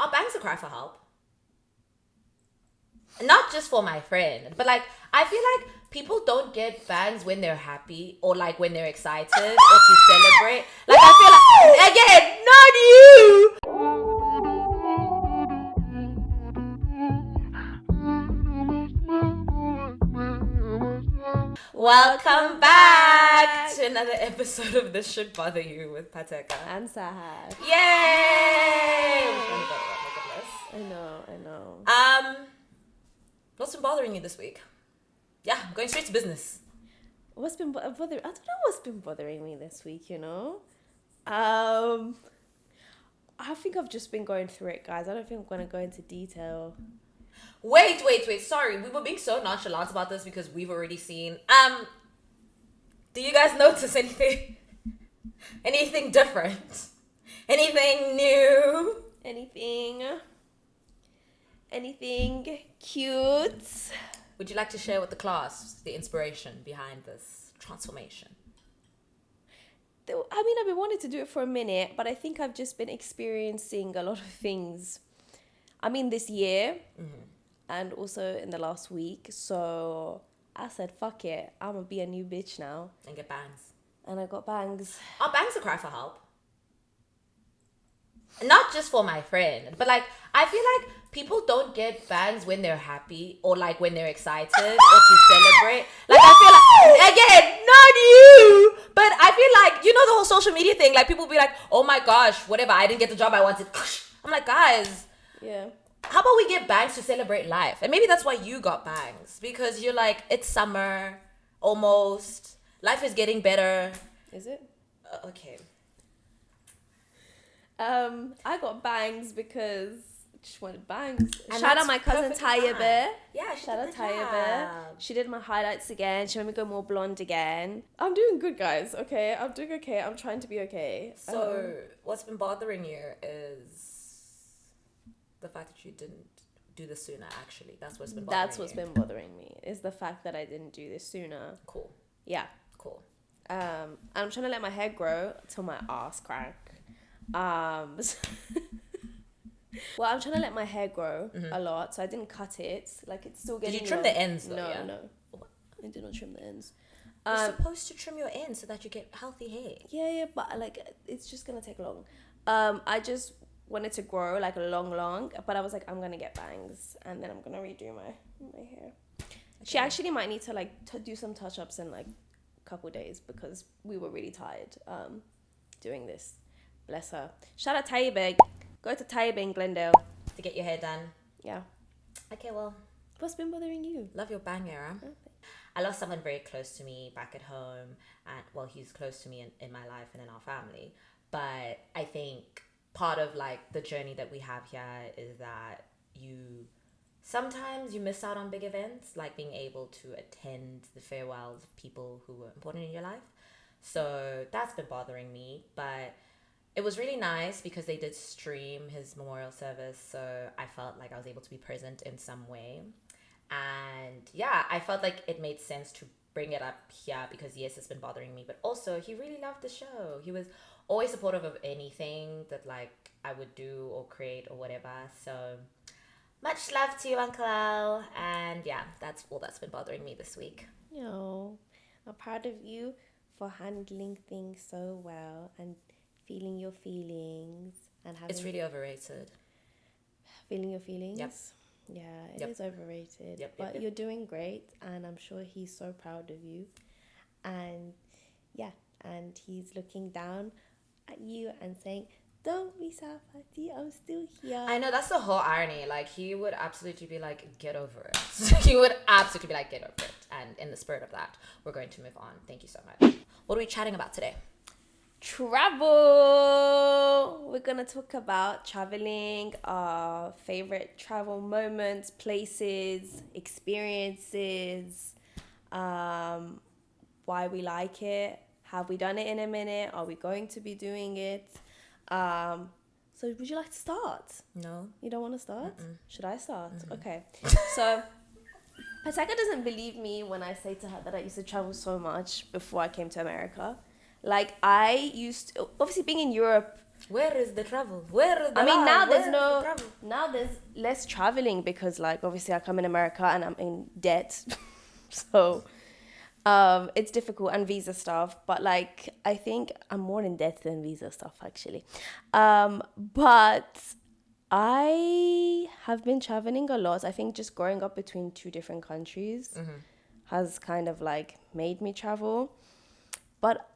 Our banks a cry for help. Not just for my friend, but like I feel like people don't get bangs when they're happy or like when they're excited or to celebrate. Like I feel like again, not you. Welcome back to another episode of This Should Bother You with Phateka and Sahar. Yay! Oh my goodness. I know. What's been bothering you this week? Yeah, going straight to business. What's been bothering? I don't know what's been bothering me this week. I think I've just been going through it, guys. I don't think I'm going to go into detail. Wait. Sorry, we were being so nonchalant about this because we've already seen. Do you guys notice anything? Anything different? Anything new? Anything cute? Would you like to share with the class the inspiration behind this transformation? I mean, I've been wanting to do it for a minute, but I think I've just been experiencing a lot of things. I mean, this year. Mm-hmm. And also in the last week. So I said, fuck it. I'm going to be a new bitch now. And get bangs. And I got bangs. Our bangs a cry for help. Not just for my friend, but like, I feel like people don't get bangs when they're happy or like when they're excited or to celebrate. Like, I feel like, again, not you, but I feel like, the whole social media thing, like people be like, oh my gosh, whatever, I didn't get the job I wanted. I'm like, guys. Yeah. How about we get bangs to celebrate life? And maybe that's why you got bangs. Because you're like, it's summer, almost. Life is getting better. Is it? Okay. I got bangs because I just wanted bangs. And shout out my cousin Taya Bear. Yeah, shout out Taya Bear. She did my highlights again. She made me go more blonde again. I'm doing good, guys. Okay, I'm doing okay. I'm trying to be okay. So, what's been bothering you is the fact that you didn't do this sooner, actually. That's what's been bothering me, is the fact that I didn't do this sooner. Cool. Yeah. Cool. I'm trying to let my hair grow till my ass crack. Well, I'm trying to let my hair grow a lot, so I didn't cut it. Like, it's still getting... Did you trim the ends, though? No. I did not trim the ends. You're supposed to trim your ends so that you get healthy hair. Yeah, but, like, it's just gonna take long. I just wanted to grow like long, but I was like, I'm gonna get bangs and then I'm gonna redo my hair. Okay. She actually might need to like do some touch-ups in like a couple days because we were really tired doing this. Bless her. Shout out Taibeg. Go to Taibeg in Glendale to get your hair done. Yeah. Okay, well, what's been bothering you? Love your bang era. Okay. I lost someone very close to me back at home, and well, he's close to me in my life and in our family, but I think part of like the journey that we have here is that sometimes you miss out on big events, like being able to attend the farewells of people who were important in your life. So that's been bothering me, but it was really nice because they did stream his memorial service, so I felt like I was able to be present in some way. And yeah, I felt like it made sense to bring it up here because yes, it's been bothering me, but also he really loved the show. He was always supportive of anything that like I would do or create or whatever. So much love to you, Uncle Al. And yeah, that's all that's been bothering me this week. I'm proud of you for handling things so well and feeling your feelings and having... It's really overrated. Feeling your feelings? Yep. Yeah, it is overrated. But you're doing great, and I'm sure he's so proud of you. And yeah, and he's looking down at you and saying, don't be sad, Fatty, I'm still here. I know, that's the whole irony. Like, he would absolutely be like, get over it. He would absolutely be like, get over it. And in the spirit of that, we're going to move on. Thank you so much. What are we chatting about today? Travel. We're gonna talk about traveling, our favorite travel moments, places, experiences, why we like it. Have we done it in a minute? Are we going to be doing it? So would you like to start? No. You don't want to start? Mm-mm. Should I start? Mm-hmm. Okay. So Phateka doesn't believe me when I say to her that I used to travel so much before I came to America. Like, I used to, obviously being in Europe. Where is the travel? Where is the I mean, now Where there's no, now there's less traveling because, like, obviously I come in America and I'm in debt. So it's difficult, and visa stuff. But, like, I think I'm more in debt than visa stuff, actually. But I have been traveling a lot. I think just growing up between two different countries has kind of, like, made me travel. But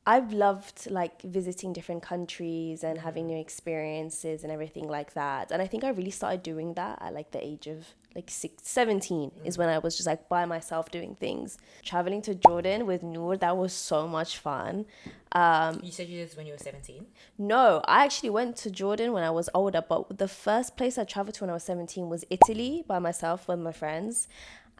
I've loved, like, visiting different countries and having new experiences and everything like that. And I think I really started doing that at, like, the age of, like, 17 is when I was just, like, by myself doing things. Traveling to Jordan with Noor, that was so much fun. You said you did this when you were 17? No, I actually went to Jordan when I was older, but the first place I traveled to when I was 17 was Italy by myself with my friends.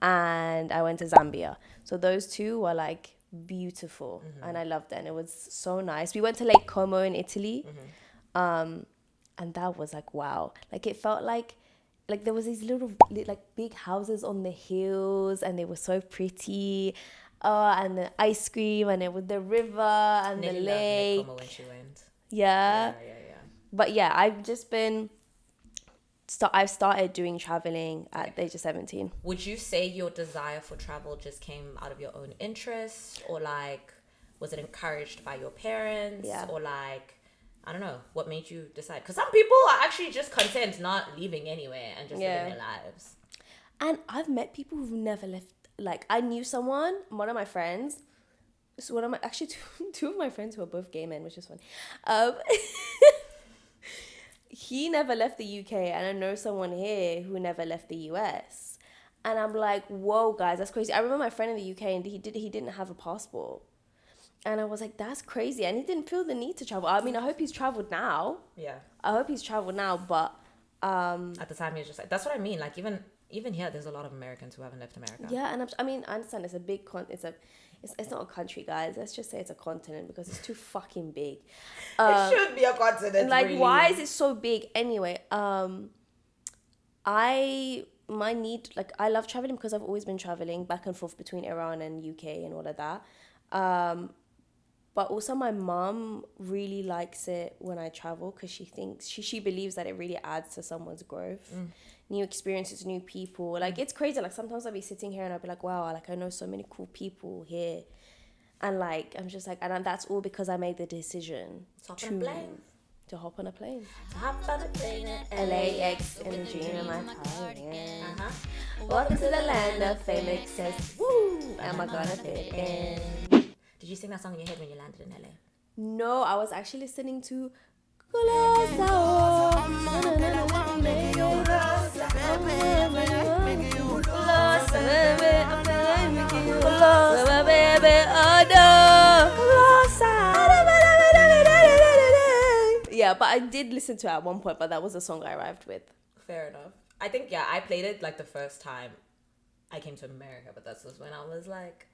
And I went to Zambia. So those two were, like, beautiful, and I loved it, and it was so nice. We went to Lake Como in Italy, and that was, like, wow. Like, it felt like there was these little, like, big houses on the hills, and they were so pretty, and the ice cream, and it was the river and Nelly the loved Lake lake. Como when she went. Yeah. Yeah. But yeah, I've just been I've started doing traveling at the age of 17. Would you say your desire for travel just came out of your own interest, or, like, was it encouraged by your parents? Yeah. Or, like, I don't know, what made you decide? Because some people are actually just content not leaving anywhere and just living their lives. And I've met people who've never left. Like, I knew someone, one of my friends, so actually two of my friends who are both gay men, which is funny. He never left the UK, and I know someone here who never left the US. And I'm like, whoa, guys, that's crazy. I remember my friend in the UK, and he didn't have a passport. And I was like, that's crazy. And he didn't feel the need to travel. I mean, I hope he's traveled now. Yeah. I hope he's traveled now, but at the time he was just like, that's what I mean. Like, even here, there's a lot of Americans who haven't left America. Yeah, and I mean, I understand it's a big it's not a country, guys. Let's just say it's a continent because it's too fucking big. It should be a continent. Like, really. why is it so big anyway? I love traveling because I've always been traveling back and forth between Iran and UK and all of that. But also my mom really likes it when I travel because she thinks she believes that it really adds to someone's growth. New experiences, new people. Like, it's crazy. Like, sometimes I'll be sitting here and I'll be like, wow, like, I know so many cool people here. And, like, I'm just like, and that's all because I made the decision to hop on a plane. Hop on a plane at LAX in the dream of my heart. Welcome to the land of fame excess. Woo! Am I gonna fit in? Did you sing that song in your head when you landed in LA? No, I was actually listening to yeah, but I did listen to it at one point, but that was the song I arrived with. Fair enough. I think, yeah, I played it, like, the first time I came to America, but that was when I was, like,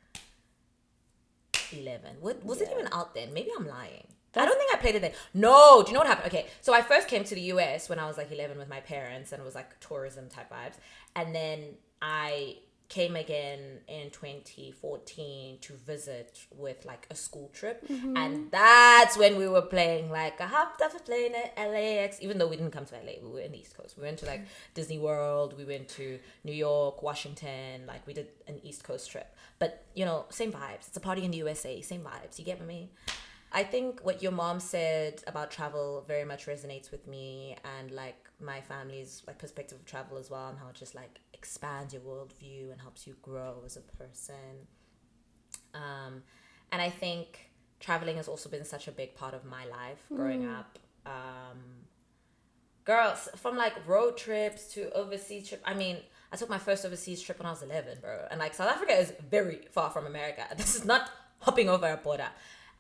11. Was it even out then? Maybe I'm lying. I don't think I played it then. No, do you know what happened? Okay, so I first came to the US when I was, like, 11 with my parents, and it was, like, tourism type vibes. And then I came again in 2014 to visit with, like, a school trip. And that's when we were playing, like, I hopped off a plane at LAX, even though we didn't come to LA, we were in the East Coast. We went to, like, Disney World, we went to New York, Washington, like, we did an East Coast trip. But, you know, same vibes. It's a party in the USA, same vibes. You get me? I think what your mom said about travel very much resonates with me, and, like, my family's, like, perspective of travel as well, and how it just, like, expands your worldview and helps you grow as a person. And I think traveling has also been such a big part of my life growing up. Girls, from, like, road trips to overseas trip. I mean, I took my first overseas trip when I was 11, bro. And, like, South Africa is very far from America. This is not hopping over a border.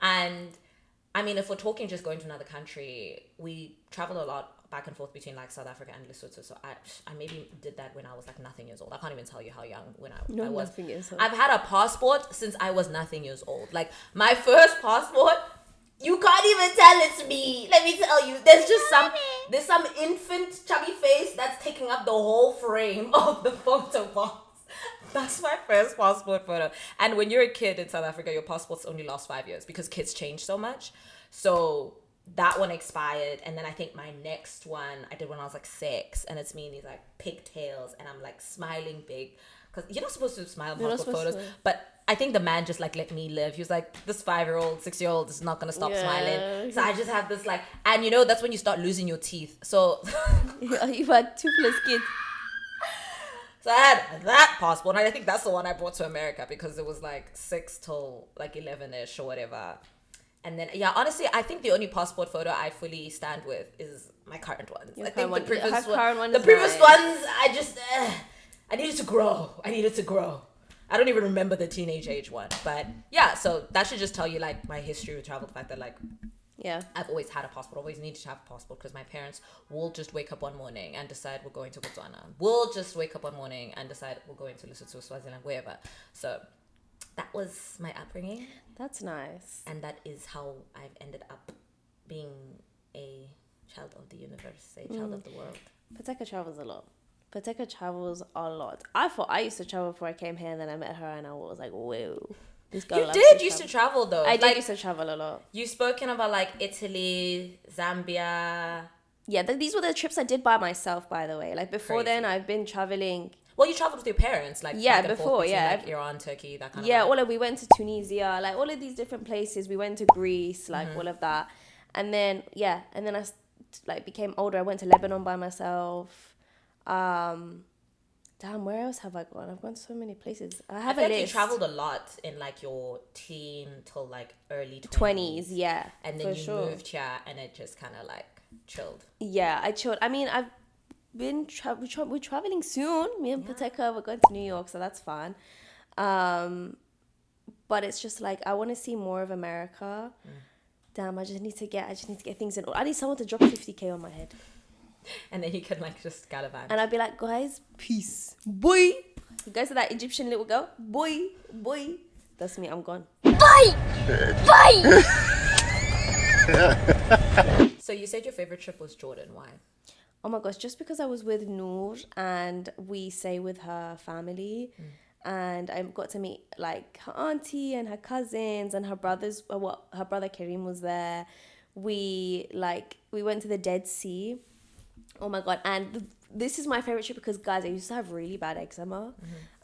And, I mean, if we're talking just going to another country, we travel a lot back and forth between, like, South Africa and Lesotho. So I maybe did that when I was, like, nothing years old. I can't even tell you how young when I was. Nothing years old. I've had a passport since I was nothing years old. Like, my first passport, you can't even tell it's me. Let me tell you, there's some infant chubby face that's taking up the whole frame of the photo box. That's my first passport photo. And when you're a kid in South Africa, your passports only last 5 years because kids change so much. So that one expired, and then I think my next one I did when I was like 6, and it's me in these like pigtails, and I'm like smiling big, because you're not supposed to smile in passport photos, but I think the man just like let me live. He was like, this 5-year-old, 6-year-old is not gonna stop smiling. So I just have this like, and you know, that's when you start losing your teeth. So you've had toothless kids. So I had that passport, and I think that's the one I brought to America because it was like 6 till like 11ish or whatever. And then, yeah, honestly, I think the only passport photo I fully stand with is my current ones. I think the previous ones, I just, I needed to grow. I don't even remember the teenage age one. But yeah, so that should just tell you like my history with travel, the fact that like, yeah, I've always had a passport, always needed to have a passport, because my parents will just wake up one morning and decide we're going to Botswana. We'll just wake up one morning and decide we're going to Lesotho, Swaziland, wherever. So that was my upbringing. That's nice. And that is how I've ended up being a child of the universe, a child of the world. Phateka travels a lot. I thought I used to travel before I came here, and then I met her and I was like, whoa. This girl used to travel though. I did used to travel a lot. You've spoken about like Italy, Zambia. Yeah, these were the trips I did by myself, by the way. Like before then, I've been traveling. Well, you traveled with your parents, like yeah, before like Iran, Turkey, that kind of. Yeah, we went to Tunisia, like all of these different places. We went to Greece, like all of that, and then I like became older. I went to Lebanon by myself. Damn, where else have I gone? I've gone so many places. I feel like you traveled a lot in like your teen till like early 20s, yeah. And then you moved here and it just kind of like chilled. Yeah, I chilled. I mean, I've been we're traveling soon. Me and Phateka, we're going to New York, so that's fun. But it's just like I want to see more of America. Damn, I just need to get things in order. I need someone to drop 50K on my head. And then you can like just gallivant. And I'd be like, guys, peace. Boy. You guys are that Egyptian little girl? Boy. That's me, I'm gone. Bye. So you said your favorite trip was Jordan. Why? Oh my gosh, just because I was with Noor and we stay with her family. And I got to meet like her auntie and her cousins and her brothers. Her brother Kareem was there. We went to the Dead Sea. Oh my god! And this is my favorite trip because, guys, I used to have really bad eczema.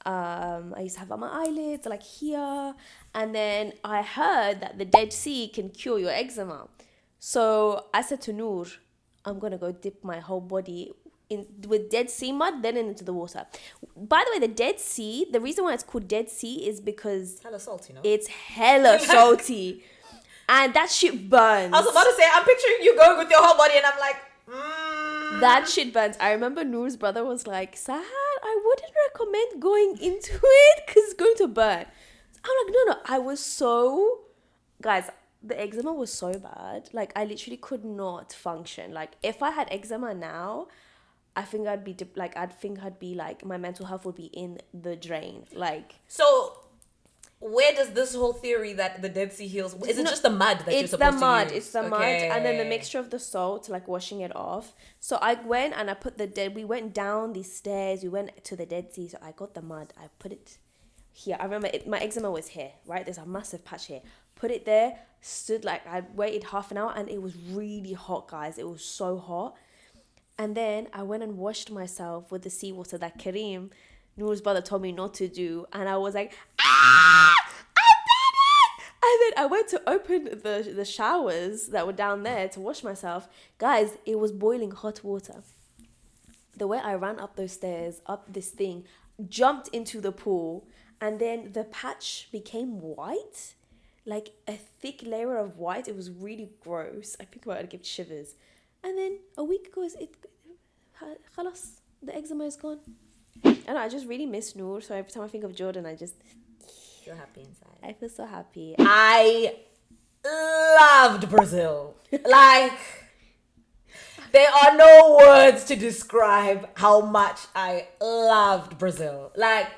I used to have on my eyelids, like here, and then I heard that the Dead Sea can cure your eczema. So I said to Noor, "I'm gonna go dip my whole body with Dead Sea mud, then into the water." By the way, the Dead Sea, the reason why it's called Dead Sea is because hella salty, no? It's hella salty, and that shit burns. I was about to say, I'm picturing you going with your whole body, and I'm like. That shit burns. I remember Noor's brother was like, Sahar, I wouldn't recommend going into it because it's going to burn. I'm like, no. I was so... Guys, the eczema was so bad. Like, I literally could not function. Like, if I had eczema now, I think I'd be like, my mental health would be in the drain. Like... So... Where does this whole theory that the Dead Sea heals? Is it just the mud that you're supposed to use? It's the mud, and then the mixture of the salt, like washing it off. So I went and I put we went down these stairs. We went to the Dead Sea. So I got the mud. I put it here. I remember my eczema was here, right? There's a massive patch here. Put it there. Stood like I waited half an hour, and it was really hot, guys. It was so hot. And then I went and washed myself with the seawater that Kareem, Noor's brother, told me not to do, and I was like, I did it! And then I went to open the showers that were down there to wash myself. Guys, it was boiling hot water. The way I ran up those stairs, up this thing, jumped into the pool, and then the patch became white, like a thick layer of white. It was really gross. I think about it, I'd give shivers. And then a week goes, khalas, the eczema is gone. And I just really miss Noor, so every time I think of Jordan, I just feel happy inside. I feel so happy. I loved Brazil. Like, there are no words to describe how much I loved Brazil. Like,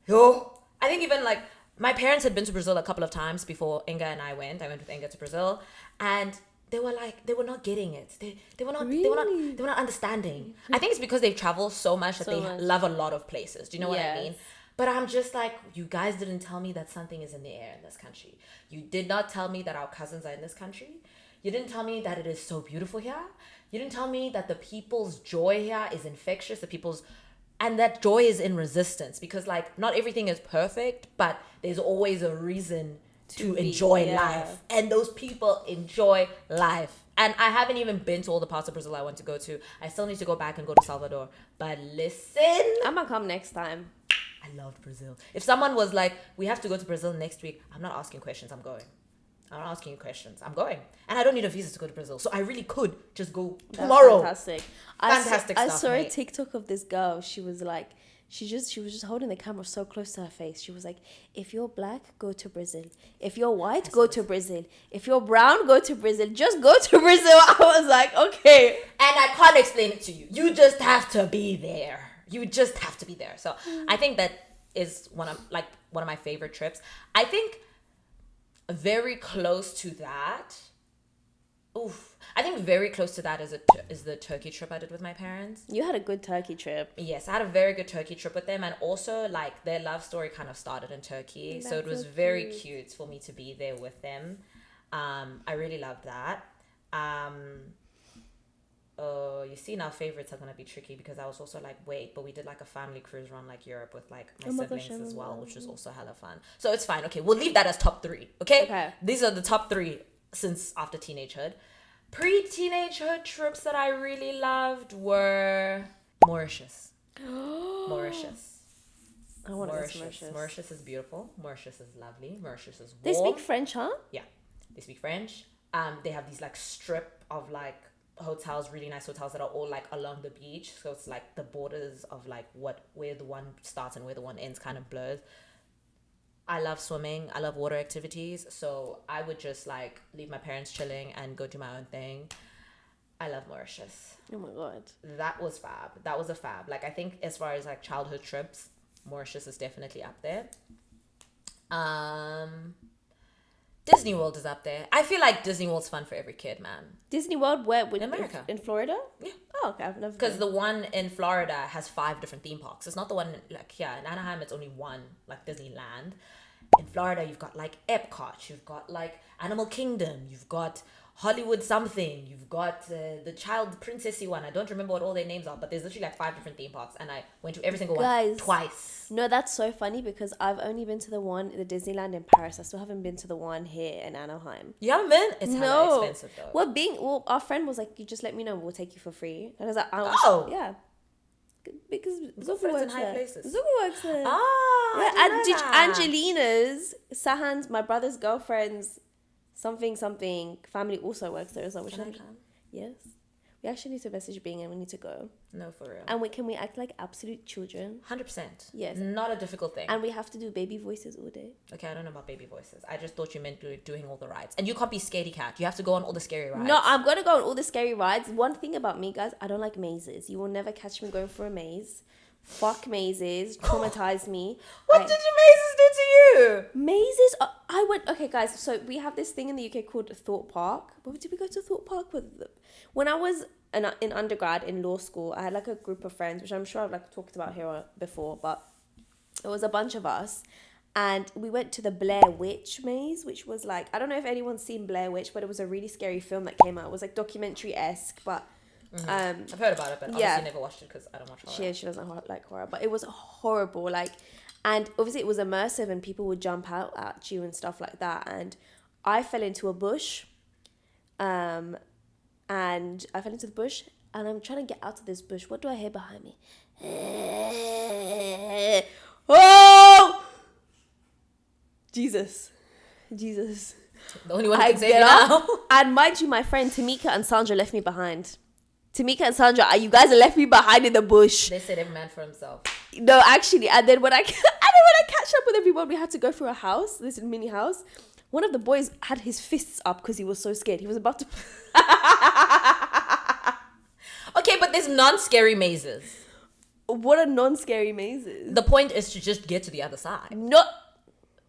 I think even like my parents had been to Brazil a couple of times before Inga and I went. I went with Inga to Brazil, and they were not getting it. They were not understanding. I think it's because they've traveled so much that love a lot of places. Do you know what I mean? But I'm just like, you guys didn't tell me that something is in the air in this country. You did not tell me that our cousins are in this country. You didn't tell me that it is so beautiful here. You didn't tell me that the people's joy here is infectious. And that joy is in resistance, because like not everything is perfect, but there's always a reason to enjoy life. And those people enjoy life. And I haven't even been to all the parts of Brazil I want to go to. I still need to go back and go to Salvador. But listen, I'm gonna come next time. I loved Brazil. If someone was like, we have to go to Brazil next week, I'm not asking questions, I'm going. I'm not asking you questions, I'm going. And I don't need a visa to go to Brazil. So I really could just go tomorrow. That's fantastic. Fantastic I stuff, saw a mate. TikTok of this girl. She was like, she was just holding the camera so close to her face. She was like, if you're black, go to Brazil. If you're white, go to Brazil. If you're brown, go to Brazil. Just go to Brazil. I was like, okay. And I can't explain it to you. You just have to be there. You just have to be there. So I think that is one of my favorite trips. I think very close to that. I think very close to that is the Turkey trip I did with my parents. You had a good Turkey trip. Yes, I had a very good Turkey trip with them, and also like their love story kind of started in Turkey, so it was very cute for me to be there with them. I really loved that. You see, now favorites are gonna be tricky, because I was also like, wait, but we did like a family cruise around like Europe with like my siblings as well, which was also hella fun. So it's fine. Okay, we'll leave that as top 3. Okay. These are the top 3 since after teenagehood. Pre-teenagehood trips that I really loved were Mauritius. Mauritius. I want to go to Mauritius. Mauritius is beautiful. Mauritius is lovely. Mauritius is warm. They speak French, huh? Yeah, they speak French. They have these like strip of like hotels, really nice hotels that are all like along the beach. So it's like the borders of like where the one starts and where the one ends kind of blurs. I love swimming. I love water activities. So I would just like leave my parents chilling and go do my own thing. I love Mauritius. Oh my God. That was fab. That was a fab. Like I think as far as like childhood trips, Mauritius is definitely up there. Disney World is up there. I feel like Disney World's fun for every kid, man. Disney World, where? In America. In Florida? Yeah. Oh, okay. I've never Because the one in Florida has 5 different theme parks. It's not the one like here in Anaheim. It's only one, like Disneyland. In Florida, you've got like Epcot. You've got like Animal Kingdom. You've got Hollywood something. You've got the child princessy one. I don't remember what all their names are, but there's literally like 5 different theme parks, and I went to every single one twice. No, that's so funny, because I've only been to the Disneyland in Paris. I still haven't been to the one here in Anaheim. You haven't been? It's hella expensive though. Well, our friend was like, you just let me know, we'll take you for free. And I was like, yeah. Because Zuko works there. Zuko works there. And Angelina's, Sahan's, my brother's girlfriend's something family also works there as well. Yes. We actually need to message Bing and we need to go. No, for real. And can we act like absolute children? 100%. Yes. Not a difficult thing. And we have to do baby voices all day. Okay, I don't know about baby voices. I just thought you meant doing all the rides. And you can't be scaredy cat. You have to go on all the scary rides. No, I'm going to go on all the scary rides. One thing about me, guys, I don't like mazes. You will never catch me going for a maze. Fuck mazes. Traumatized me. What did your mazes do to you? Mazes? Okay, guys. So we have this thing in the UK called Thought Park. But did we go to Thought Park with them? When I was in undergrad in law school, I had like a group of friends, which I'm sure I've like talked about here before, but it was a bunch of us. And we went to the Blair Witch maze, which was like, I don't know if anyone's seen Blair Witch, but it was a really scary film that came out. It was like documentary-esque, but I've heard about it, but obviously never watched it because I don't watch horror. She doesn't like horror, but it was horrible. Like, and obviously it was immersive, and people would jump out at you and stuff like that. And I fell into a bush, and I'm trying to get out of this bush. What do I hear behind me? Oh, Jesus. The only one who can save you now. And mind you, my friend Tamika and Sandra left me behind. Tamika and Sandra, you guys left me behind in the bush. They said every man for himself. No, actually, and then when I catch up with everyone, we had to go through a house, this mini house. One of the boys had his fists up because he was so scared. He was about to. Okay, but there's non-scary mazes. What are non-scary mazes? The point is to just get to the other side. No.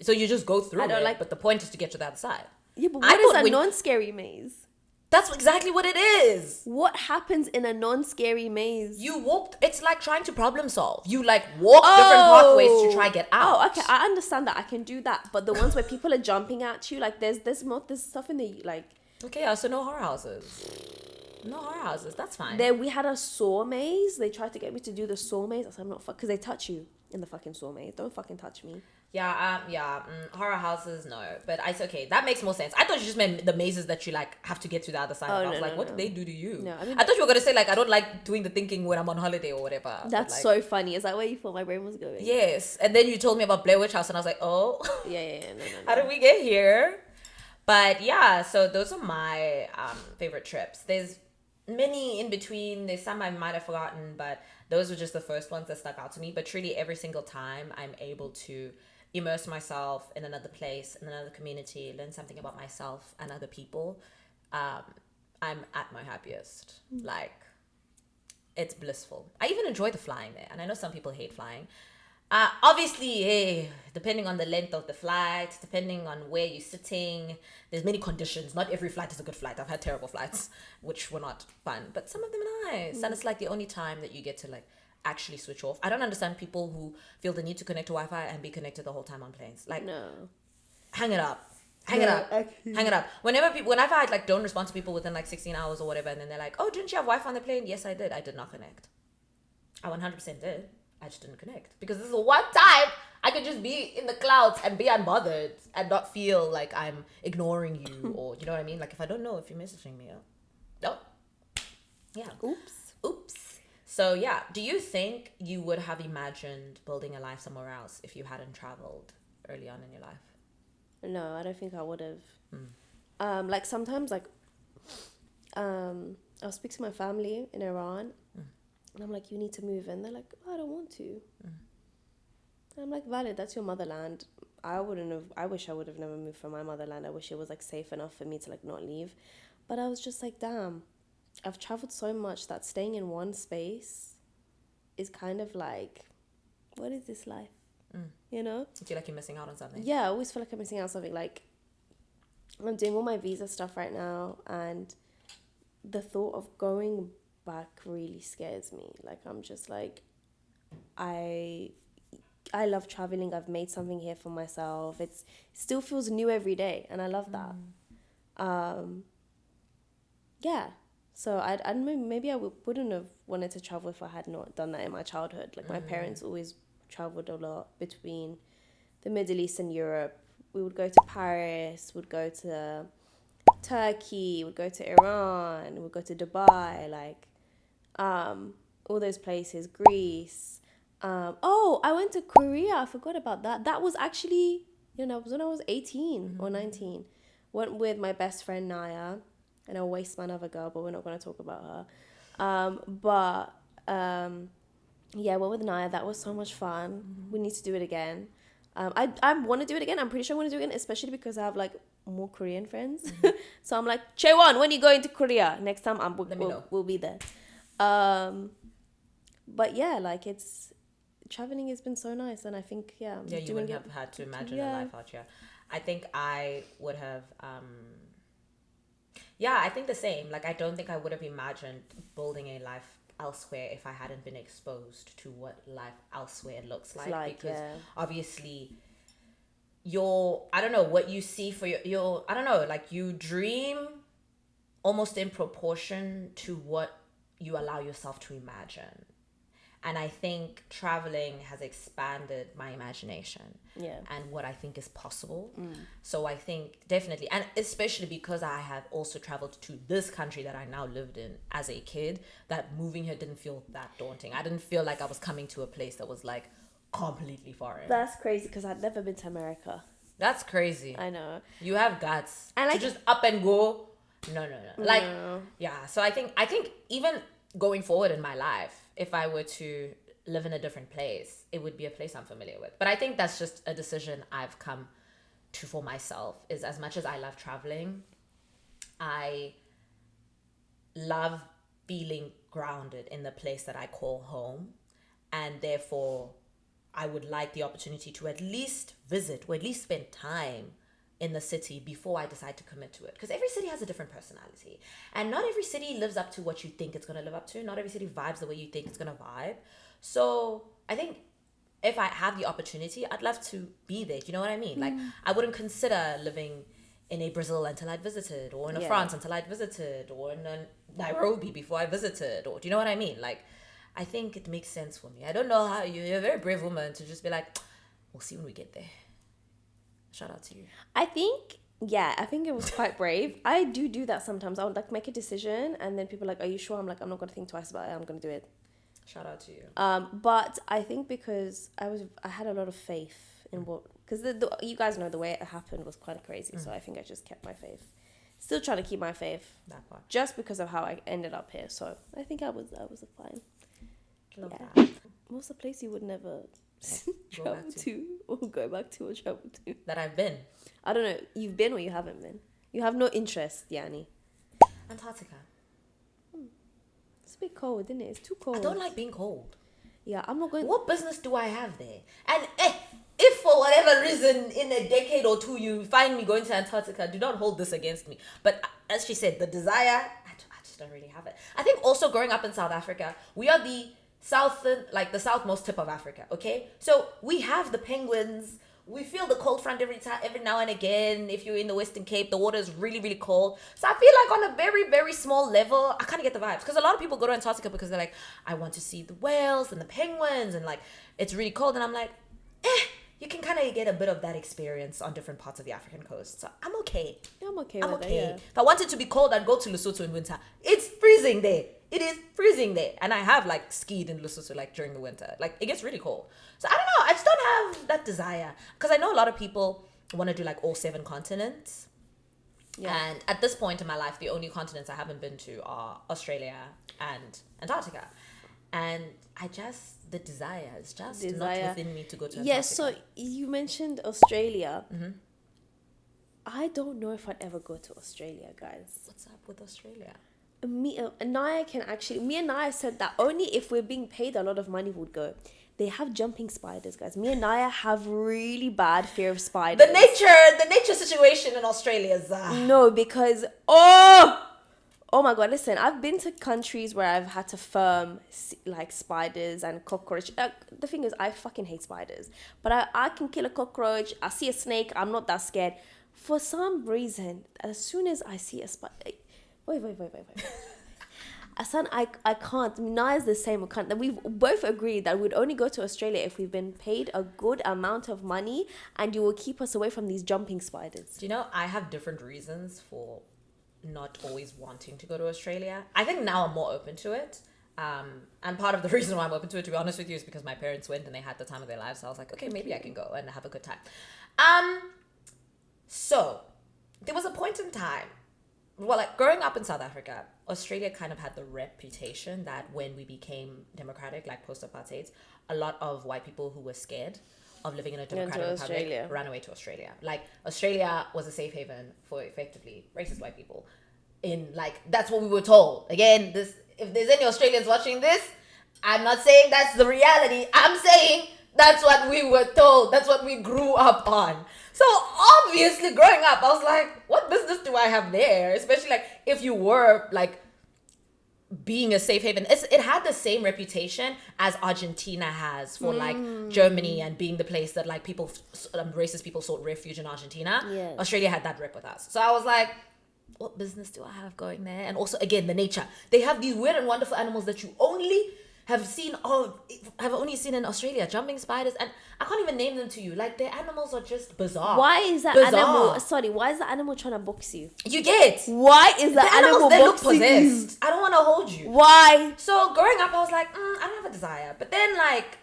So you just go through but the point is to get to the other side. Yeah, but what is a non-scary maze? That's exactly what it is. What happens in a non-scary maze? You walk. It's like trying to problem solve. You like walk different pathways to try get out. Oh, okay. I understand that. I can do that. But the ones where people are jumping at you, like there's stuff in the like. Okay, yeah, so no horror houses. No horror houses. That's fine. Then we had a saw maze. They tried to get me to do the saw maze. I said, I'm not because they touch you in the fucking saw maze. Don't fucking touch me. Horror houses, no. But it's okay. That makes more sense. I thought you just meant the mazes that you like have to get to the other side. I was like, what did they do to you? No, I mean, I thought you were gonna say like I don't like doing the thinking when I'm on holiday or whatever. That's so funny. Is that where you thought my brain was going? Yes, and then you told me about Blair Witch House, and I was like, oh, Yeah. No. How did we get here? But yeah, so those are my favorite trips. There's many in between. There's some I might have forgotten, but those were just the first ones that stuck out to me. But truly, every single time I'm able to immerse myself in another place, in another community, learn something about myself and other people, I'm at my happiest. Like, it's blissful. I even enjoy the flying there. And I know some people hate flying. Obviously, depending on the length of the flight, depending on where you're sitting, there's many conditions. Not every flight is a good flight. I've had terrible flights, which were not fun, but some of them are nice. And it's like the only time that you get to like actually switch off. I don't understand people who feel the need to connect to Wi-Fi and be connected the whole time on planes. Like, No. hang it up. Hang it up. Whenever I like don't respond to people within like 16 hours or whatever, and then they're like, oh, didn't you have Wi-Fi on the plane? Yes, I did. I did not connect. I 100% did. I just didn't connect because this is the one time I could just be in the clouds and be unbothered and not feel like I'm ignoring you or you know what I mean? Like if I don't know if you're messaging me, no. Yeah. Oops. So yeah, do you think you would have imagined building a life somewhere else if you hadn't traveled early on in your life? No, I don't think I would have. Like sometimes like I'll speak to my family in Iran. And I'm like, you need to move in. They're like, oh, I don't want to. I'm like, valid, that's your motherland. I wish I would have never moved from my motherland. I wish it was like safe enough for me to like not leave. But I was just like, damn, I've traveled so much that staying in one space is kind of like, what is this life? You know? Do you feel like you're missing out on something? Yeah, I always feel like I'm missing out on something. Like, I'm doing all my visa stuff right now. And the thought of going back really scares me. Like I'm just like I love traveling. I've made something here for myself. It still feels new every day and I love that. Yeah, so I don't know, maybe I wouldn't have wanted to travel if I had not done that in my childhood. Like my parents always traveled a lot between the Middle East and Europe. We would go to Paris, would go to Turkey, would go to Iran, would go to Dubai, like all those places, Greece. I went to Korea. I forgot about that. That was actually, when I was 18 or 19. Went with my best friend Naya, and I'll waste my other girl, but we're not going to talk about her. Yeah, went with Naya. That was so much fun. We need to do it again. I want to do it again. I'm pretty sure I want to do it again, especially because I have like more Korean friends. So I'm like, Chaewon, when are you going to Korea? Next time we'll be there. But yeah, like traveling has been so nice, and I think you wouldn't have had to imagine a life out here. I think I would have I think the same. Like I don't think I would have imagined building a life elsewhere if I hadn't been exposed to what life elsewhere looks like because obviously I don't know what you see for your I don't know, like you dream almost in proportion to what you allow yourself to imagine. And I think traveling has expanded my imagination and what I think is possible. So I think definitely, and especially because I have also traveled to this country that I now lived in as a kid, that moving here didn't feel that daunting. I didn't feel like I was coming to a place that was like completely foreign. That's crazy because I'd never been to America. That's crazy. I know. You have guts and to just up and go. No. Like, yeah. So I think even going forward in my life, if I were to live in a different place, it would be a place I'm familiar with. But I think that's just a decision I've come to for myself, is as much as I love traveling, I love feeling grounded in the place that I call home. And therefore, I would like the opportunity to at least visit or at least spend time in the city before I decide to commit to it. Because every city has a different personality. And not every city lives up to what you think it's going to live up to. Not every city vibes the way you think it's going to vibe. So I think if I have the opportunity, I'd love to be there. Do you know what I mean? Like, I wouldn't consider living in a Brazil until I'd visited, or in a Yeah. France until I'd visited, or in a Nairobi before I visited, or do you know what I mean? Like, I think it makes sense for me. I don't know how you're a very brave woman to just be like, we'll see when we get there. Shout out to you. I think it was quite brave. I do that sometimes. I would like make a decision and then people are like, are you sure? I'm like, I'm not going to think twice about it. I'm going to do it. Shout out to you. But I think because I had a lot of faith in what, because the you guys know the way it happened was quite crazy. So I think I just kept my faith. Still trying to keep my faith. That part. Just because of how I ended up here. So I think I was fine. Love Yeah. that. What's the place you would never Go travel back to or go back to or travel to? That I've been. I don't know. You've been or you haven't been? You have no interest, Yanni. Antarctica. It's a bit cold, isn't it? It's too cold. I don't like being cold. Yeah, I'm not going. What business do I have there? And if for whatever reason in a decade or two you find me going to Antarctica, do not hold this against me. But as she said, the desire, I just don't really have it. I think also growing up in South Africa, we are the southmost tip of Africa, okay? So we have the penguins. We feel the cold front every now and again. If you're in the Western Cape, the water is really, really cold. So I feel like on a very, very small level, I kind of get the vibes. Because a lot of people go to Antarctica because they're like, I want to see the whales and the penguins. And like, it's really cold. And I'm like, you can kind of get a bit of that experience on different parts of the African coast. So I'm okay. Yeah, I'm okay I'm with okay. it, yeah. If I wanted to be cold, I'd go to Lesotho in winter. It's freezing there. It is freezing there. And I have like skied in Lesotho like during the winter. Like it gets really cold. So I don't know. I just don't have that desire. Because I know a lot of people want to do like all 7 continents. Yeah. And at this point in my life, the only continents I haven't been to are Australia and Antarctica. And the desire is just not within me to go to Antarctica. Yeah, so you mentioned Australia. Mm-hmm. I don't know if I'd ever go to Australia, guys. What's up with Australia? Me and Naya said that only if we're being paid a lot of money would go. They have jumping spiders, guys. Me and Naya have really bad fear of spiders. The nature situation in Australia is No, because oh my god, listen, I've been to countries where I've had to firm like spiders and cockroach. The thing is, I fucking hate spiders, but I can kill a cockroach. I see a snake, I'm not that scared. For some reason, as soon as I see a spider, wait. Asan, I can't. Naya's the same. We've both agreed that we'd only go to Australia if we've been paid a good amount of money and you will keep us away from these jumping spiders. Do you know, I have different reasons for not always wanting to go to Australia. I think now I'm more open to it. And part of the reason why I'm open to it, to be honest with you, is because my parents went and they had the time of their lives. So I was like, okay, maybe I can go and have a good time. So there was a point in time, well, like growing up in South Africa, Australia kind of had the reputation that when we became democratic, like post-apartheid, a lot of white people who were scared of living in a democratic republic ran away to Australia. Like Australia was a safe haven for effectively racist white people. That's what we were told. Again, if there's any Australians watching this, I'm not saying that's the reality. I'm saying that's what we were told. That's what we grew up on. So obviously growing up, I was like, what business do I have there? Especially like if you were like being a safe haven. It had the same reputation as Argentina has for like Germany and being the place that like people, racist people sought refuge in Argentina. Yeah. Australia had that rep with us. So I was like, what business do I have going there? And also again, the nature. They have these weird and wonderful animals that you only have only seen in Australia, jumping spiders, and I can't even name them to you. Like, their animals are just bizarre. Why is that animal? Sorry, why is the animal trying to box you? You get. Why is the animal they look boxing possessed. you? I don't want to hold you. Why? So growing up, I was like, I don't have a desire. But then, like,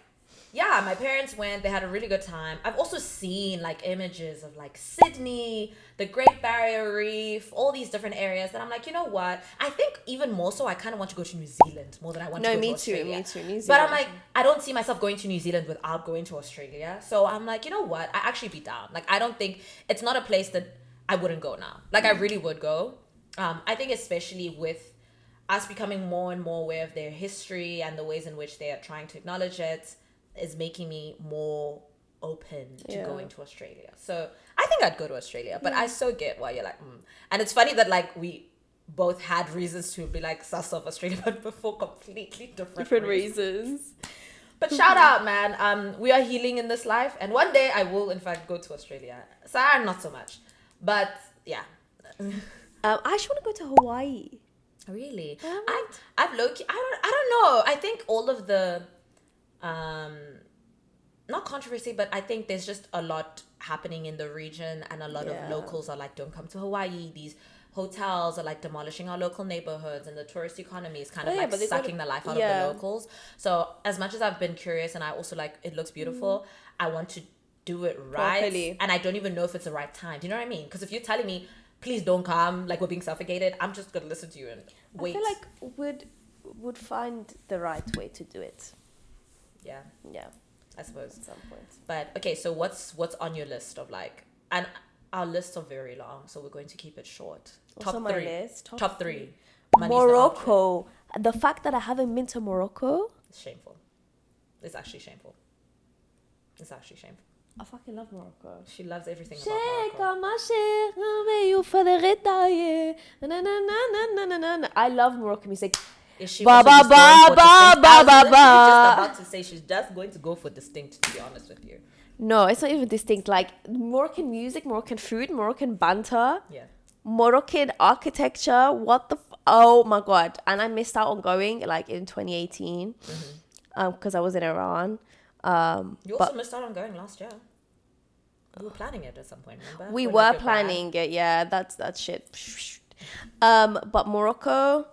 yeah, my parents went. They had a really good time. I've also seen like images of like Sydney, the Great Barrier Reef, all these different areas that I'm like, you know what? I think even more so, I kind of want to go to New Zealand more than I want to go to Australia. Me too. New Zealand. But I'm like, I don't see myself going to New Zealand without going to Australia. So I'm like, you know what? I actually be down. Like, I don't think it's not a place that I wouldn't go now. Like, I really would go. I think especially with us becoming more and more aware of their history and the ways in which they are trying to acknowledge it is making me more open to going to Australia. So I think I'd go to Australia, but I so get why you're like, And it's funny that like we both had reasons to be like sus of Australia, but before completely different reasons. But shout out, man. We are healing in this life, and one day I will in fact go to Australia. Sahar, not so much. But yeah. I actually want to go to Hawaii. Really? I I've low-key, I don't know. I think all of the not controversy, but I think there's just a lot happening in the region, and a lot of locals are like, don't come to Hawaii. These hotels are like demolishing our local neighborhoods, and the tourist economy is kind of like sucking the life out of the locals. So as much as I've been curious, and I also like, it looks beautiful, I want to do it right. Properly. And I don't even know if it's the right time. Do you know what I mean? Because if you're telling me, please don't come, like we're being suffocated, I'm just going to listen to you and wait. I feel like would find the right way to do it. Yeah. Yeah. I suppose. At some point. But okay, so what's on your list of like, and our lists are very long, so we're going to keep it short. Also Top my three. list. Top three. Morocco. The fact that I haven't been to Morocco. It's shameful. It's actually shameful. It's actually shameful. I fucking love Morocco. She loves everything about Morocco. I love Moroccan music. Is she also just going for distinct? I was literally just about to say she's just going to go for distinct, to be honest with you. No, it's not even distinct. Like Moroccan music, Moroccan food, Moroccan banter, Yeah. Moroccan architecture. Oh my god! And I missed out on going like in 2018, because I was in Iran. You also missed out on going last year. We were planning it at some point, remember? We were planning it. Yeah, that's shit. But Morocco,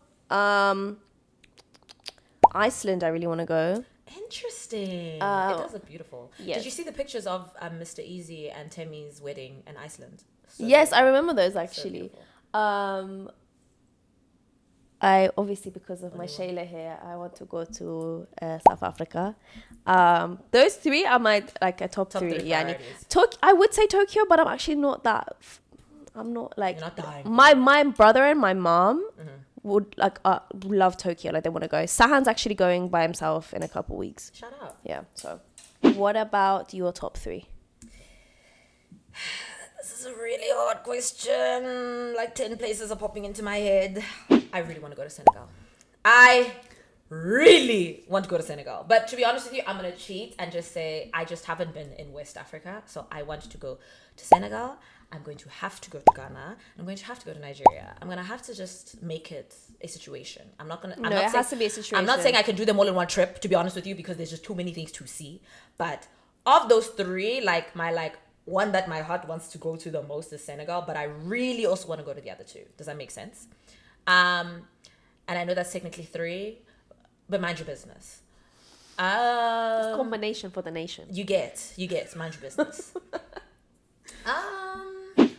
Iceland, I really want to go. Interesting. It does look beautiful. Yes. Did you see the pictures of Mr. Easy and Temi's wedding in Iceland? So Yes, beautiful. I remember those actually. So I obviously, because of my Shayla here, I want to go to South Africa. Those three are my like a top three. Yeah, I would say Tokyo, but I'm actually not that. I'm not like. You're not dying. My brother and my mom would like love Tokyo. Like they want to go. Sahan's actually going by himself in a couple weeks. Shout out. Yeah. So, what about your top three? This is a really hard question. Like 10 places are popping into my head. I really want to go to Senegal. I really want to go to Senegal. But to be honest with you, I'm going to cheat and just say I just haven't been in West Africa. So I want to go to Senegal. I'm going to have to go to Ghana. I'm going to have to go to Nigeria. I'm going to have to just make it a situation. I'm not going to... it has to be a situation. I'm not saying I can do them all in one trip, to be honest with you, because there's just too many things to see. But of those three, like my one that my heart wants to go to the most is Senegal, but I really also want to go to the other two. Does that make sense? And I know that's technically three, but mind your business. It's a combination for the nation. You get, mind your business.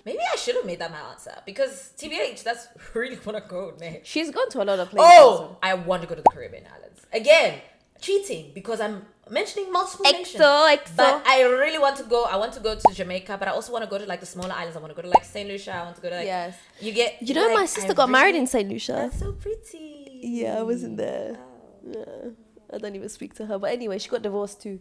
Maybe I should have made that my answer, because TBH, that's really want to go next. She's gone to a lot of places. Oh, I want to go to the Caribbean islands. Again, cheating, because I'm mentioning multiple nations. But I really want to go. I want to go to Jamaica, but I also want to go to like the smaller islands. I want to go to like St. Lucia. I want to go to like... Yes. You know, my sister got married in St. Lucia. That's so pretty. Yeah, I wasn't there. Wow. Yeah. I don't even speak to her. But anyway, she got divorced too.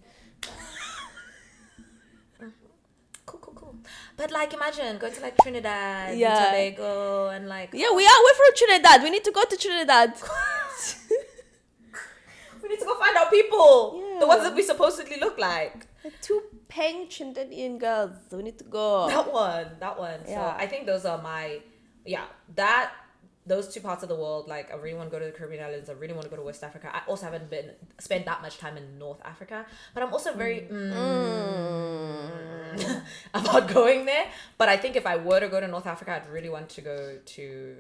Cool. But like, imagine going to like Trinidad and Tobago and like... Yeah, we're from Trinidad. We need to go to Trinidad. We need to go find our people. Yeah. The ones that we supposedly look like. Like two peng Trinidadian girls. We need to go. That one. Yeah. So I think those are my... those two parts of the world, like I really want to go to the Caribbean islands. I really want to go to West Africa. I also haven't spent that much time in North Africa, but I'm also very about going there. But I think if I were to go to North Africa, I'd really want to go to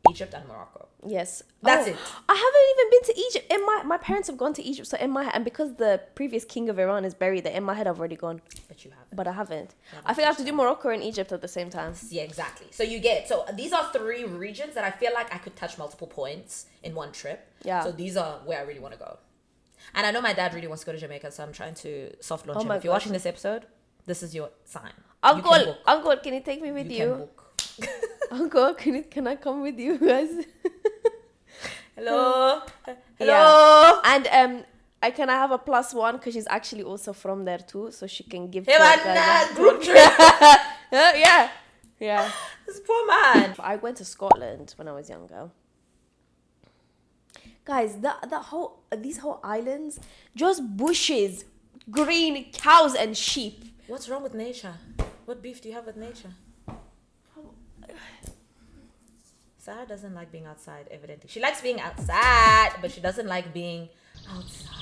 Egypt and Morocco. Yes, that's it. I haven't even been to Egypt. My parents have gone to Egypt, so and because the previous king of Iran is buried there, in my head I've already gone. But you haven't. But I haven't. I think I have to do Morocco and Egypt at the same time. Yeah, exactly. So you get so these are three regions that I feel like I could touch multiple points in one trip. Yeah. So these are where I really want to go. And I know my dad really wants to go to Jamaica, so I'm trying to soft launch him. If you're watching this episode, this is your sign. Uncle, can you take me with you? Uncle, can I come with you guys? Hello. Yeah. And can I have a +1 because she's actually also from there too, so she can give. Hey man, group trip. Yeah. This poor man. I went to Scotland when I was younger. Guys, these whole islands, just bushes, green cows and sheep. What's wrong with nature? What beef do you have with nature? Sarah doesn't like being outside, evidently. She likes being outside, but she doesn't like being outside.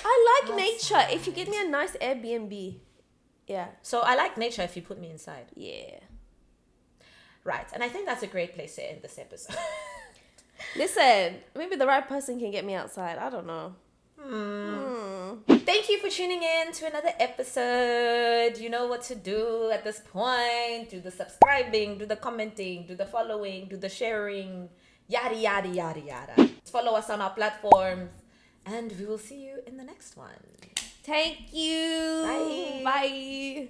I like nature. If you get me a nice Airbnb. Yeah. So I like nature if you put me inside. Yeah. Right. And I think that's a great place to end this episode. Listen, maybe the right person can get me outside. I don't know. Thank you for tuning in to another episode. You know what to do at this point. Do the subscribing, do the commenting, do the following, do the sharing, yada, yada, yada, yada. Follow us on our platforms, and we will see you in the next one. Thank you. Bye. Bye.